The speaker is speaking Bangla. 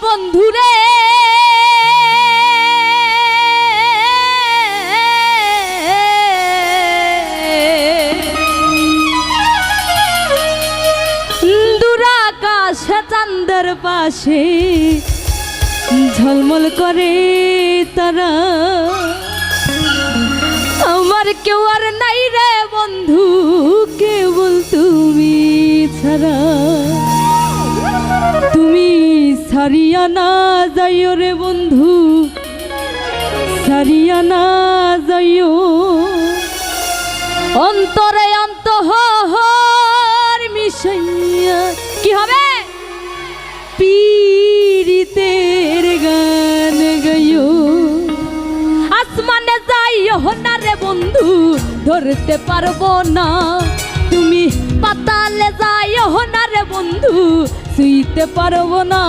বন্ধুরে দূরাকাশে চাঁদের পাশে ঝলমল করে তারা, আমার কেউ আর নাই রে বন্ধু কেবল তুমি ছাড়া। তুমি ছাড়িয়া না যাইও রে বন্ধু, ছাড়িয়া না যাইও, অন্তরে অন্তহর মিশাইয়া কি হবে পীড়িতের গান গাইও। আসমানে যাইও না রে বন্ধু ধরতে পারবো না, তুমি পাতালে যাইও না রে বন্ধু ছুঁইতে পারবো না।